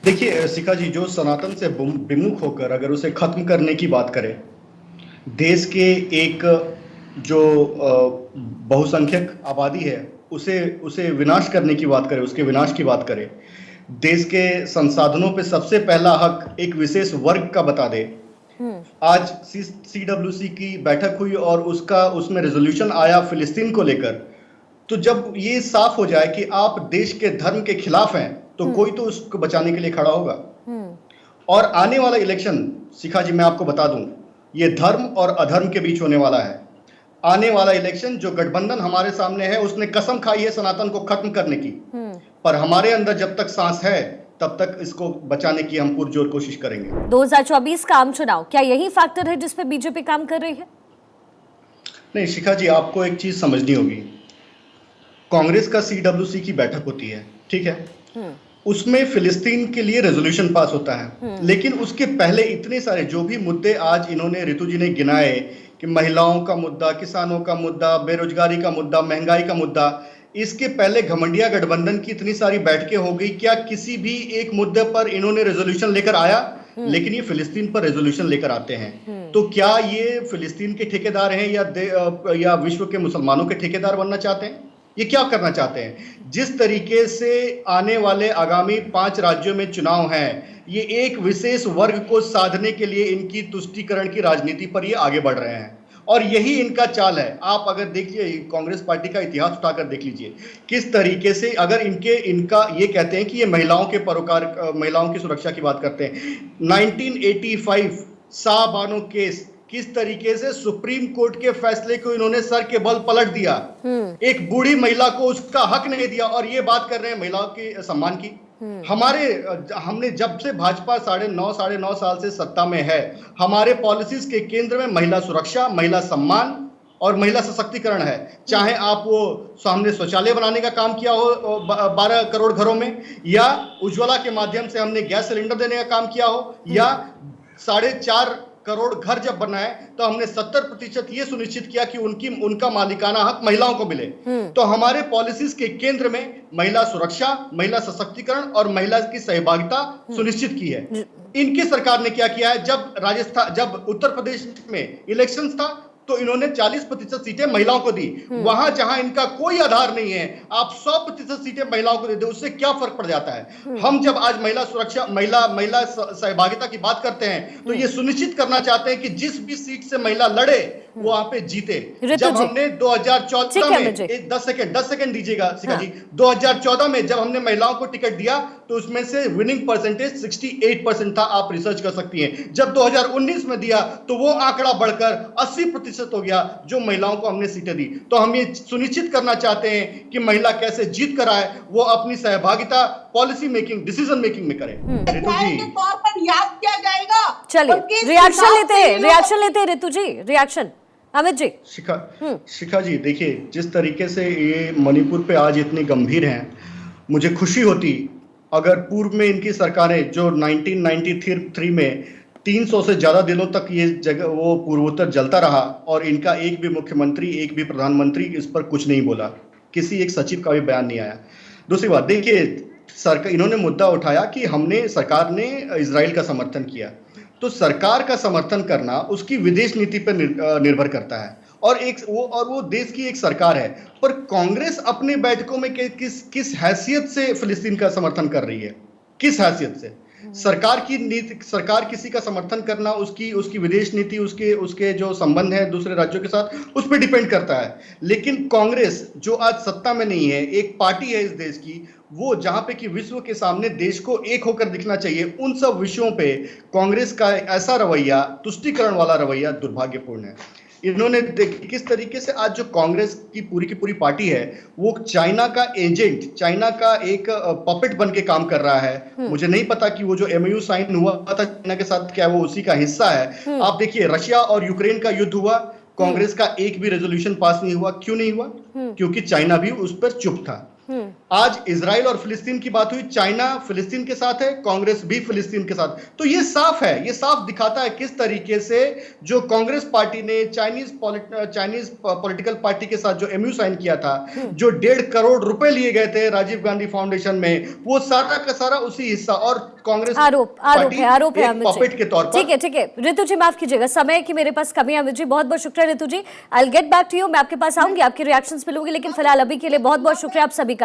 देखिए शिखा जी, जो सनातन से विमुख होकर अगर उसे खत्म करने की बात करें, देश के एक जो बहुसंख्यक आबादी है, उसे उसे विनाश करने की बात करें, उसके विनाश की बात करें, देश के संसाधनों पे सबसे पहला हक एक विशेष वर्ग का बता दे। आज CWC की बैठक हुई और उसका उसमें रेजोल्यूशन आया फिलिस्तीन को लेकर। तो जब ये साफ हो जाए कि आप देश के धर्म के खिलाफ हैं, तो कोई तो उसको बचाने के लिए खड़ा होगा। और आने वाला इलेक्शन, शिखा जी मैं आपको बता दूं, ये धर्म और अधर्म के बीच होने वाला है। आने वाला इलेक्शन, जो गठबंधन हमारे सामने है, उसने कसम खाई है सनातन को खत्म करने की, पर हमारे अंदर जब तक सांस है तब तक इसको बचाने की हम पुरजोर कोशिश करेंगे। 2024 का आम चुनाव, क्या यही फैक्टर है जिसपे बीजेपी काम कर रही है? नहीं शिखा जी, आपको एक चीज समझनी होगी। कांग्रेस का CWC की बैठक होती है, ठीक है, उसमें फिलिस्तीन के लिए रेजोल्यूशन पास होता है, लेकिन उसके पहले इतने सारे जो भी मुद्दे आज इन्होंने, ऋतु जी ने गिनाए कि महिलाओं का मुद्दा, किसानों का मुद्दा, बेरोजगारी का मुद्दा, महंगाई का मुद्दा, इसके पहले घमंडिया गठबंधन की इतनी सारी बैठकें हो गई, क्या किसी भी एक मुद्दे पर इन्होंने रेजोल्यूशन लेकर आया? लेकिन ये फिलिस्तीन पर रेजोल्यूशन लेकर आते हैं। तो क्या ये फिलिस्तीन के ठेकेदार हैं या विश्व के मुसलमानों के ठेकेदार बनना चाहते हैं? ये क्या करना चाहते हैं? जिस तरीके से आने वाले आगामी 5 राज्यों में चुनाव हैं, ये एक विशेष वर्ग को साधने के लिए इनकी तुष्टीकरण की राजनीति पर ये आगे बढ़ रहे हैं, और यही इनका चाल है। आप अगर देखिए, कांग्रेस पार्टी का इतिहास उठाकर देख लीजिए, किस तरीके से अगर इनका ये कहते हैं कि ये महिलाओं के परोकार, महिलाओं की सुरक्षा की बात करते हैं। 1985 शाहबानो केस, किस तरीके से सुप्रीम कोर्ट के फैसले को इन्होंने सर के बल पलट दिया, एक बूढ़ी महिला को उसका हक नहीं दिया, और ये बात कर रहे हैं महिलाओं के सम्मान की। हमने जब से भाजपा साढ़े नौ साल से सत्ता में है, हमारे पॉलिसीज के केंद्र में महिला सुरक्षा, महिला सम्मान और महिला सशक्तिकरण है। चाहे आप वो सामने शौचालय बनाने का काम किया हो 12 करोड़ घरों में, या उज्ज्वला के माध्यम से हमने गैस सिलेंडर देने का काम किया हो, या 4.5 करोड़ घर जब बनाए तो हमने 70% ये सुनिश्चित किया कि उनका मालिकाना हक महिलाओं को मिले। तो हमारे पॉलिसीज के केंद्र में महिला सुरक्षा, महिला सशक्तिकरण और महिला की सहभागिता सुनिश्चित की है। इनकी सरकार ने क्या किया है? जब उत्तर प्रदेश में इलेक्शंस था तो इन्होंने 40% सीटें महिलाओं को दी। वहां जहां इनका कोई आधार नहीं है, आप 100% सीटें महिलाओं को दे दे, उससे क्या फर्क पड़ जाता है? हम जब आज महिला सुरक्षा, महिला सहभागिता की बात करते हैं, तो ये सुनिश्चित करना चाहते हैं कि जिस भी सीट से महिला लड़े वो वहां पे जीते। जब हमने 2014 में 10 सेकंड दीजिएगा शिखा जी, 2014 में जब हमने महिलाओं को टिकट दिया तो उसमें से विनिंग परसेंटेज 68% था, आप रिसर्च कर सकती हैं। जब 2019 में दिया तो वो आंकड़ा बढ़कर 80% हो गया, जो महिलाओं को हमने सीटें दी। तो हम ये सुनिश्चित करना चाहते हैं कि महिला कैसे जीत कर आए, वो अपनी सहभागिता पॉलिसी मेकिंग, डिसीजन मेकिंग में करे। ऋतु जी के तौर पर याद किया जाएगा। चलिए रिएक्शन लेते हैं ऋतु जी, रिएक्शन अमित जी। शिखा जी, देखिए जिस तरीके से ये मणिपुर पे आज इतनी गंभीर हैं, मुझे खुशी होती अगर पूर्व में इनकी सरकारें, जो 1993 में 300 से ज्यादा दिनों तक ये जगह वो पूर्वोत्तर जलता रहा और इनका एक भी मुख्यमंत्री, एक भी प्रधानमंत्री इस पर कुछ नहीं बोला, किसी एक सचिव का भी बयान नहीं आया। दूसरी बात, देखिए सरकार, इन्होंने मुद्दा उठाया कि सरकार ने इजराइल का समर्थन किया। तो सरकार का समर्थन करना उसकी विदेश नीति पर निर्भर करता है, और वो देश की एक सरकार है। पर कांग्रेस अपने बैठकों में किस हैसियत से फिलिस्तीन का समर्थन कर रही है? किस हैसियत से? सरकार किसी का समर्थन करना उसकी विदेश नीति, उसके जो संबंध है दूसरे राज्यों के साथ, उस पर डिपेंड करता है। लेकिन कांग्रेस जो आज सत्ता में नहीं है, एक पार्टी है इस देश की, वो जहां पे कि विश्व के सामने देश को एक होकर दिखना चाहिए, उन सब विषयों पे कांग्रेस का ऐसा रवैया, तुष्टीकरण वाला रवैया दुर्भाग्यपूर्ण है। इन्होंने किस तरीके से आज जो कांग्रेस की पूरी पार्टी है, वो चाइना का एजेंट, चाइना का एक पपेट बन के काम कर रहा है। मुझे नहीं पता कि वो जो MOU साइन हुआ था चाइना के साथ, क्या वो उसी का हिस्सा है? आप देखिए, रशिया और यूक्रेन का युद्ध हुआ, कांग्रेस का एक भी रेजोल्यूशन पास नहीं हुआ। क्यों नहीं हुआ? क्योंकि चाइना भी उस पर चुप था। आज इजराइल और फिलिस्तीन की बात हुई, चाइना फिलिस्तीन के साथ है, कांग्रेस भी फिलिस्तीन के साथ। तो ये साफ है, ये साफ दिखाता है किस तरीके से जो कांग्रेस पार्टी ने चाइनीज पॉलिटिकल पार्टी के साथ जो एमयू साइन किया था, जो 1.5 करोड़ रुपए लिए गए थे राजीव गांधी फाउंडेशन में, वो सारा का सारा उसी हिस्सा, और कांग्रेस आरोप है अमित जी। पपेट के तौर पर। ठीक है ऋतु जी, माफ कीजिएगा, समय की मेरे पास कमी है अमित जी। बहुत बहुत शुक्रिया Ritu ji. I will get back to you, मैं आपके पास आऊंगी, आपके रिएक्शंस मिलूंगी, लेकिन फिलहाल अभी के लिए बहुत बहुत शुक्रिया आप सभी का।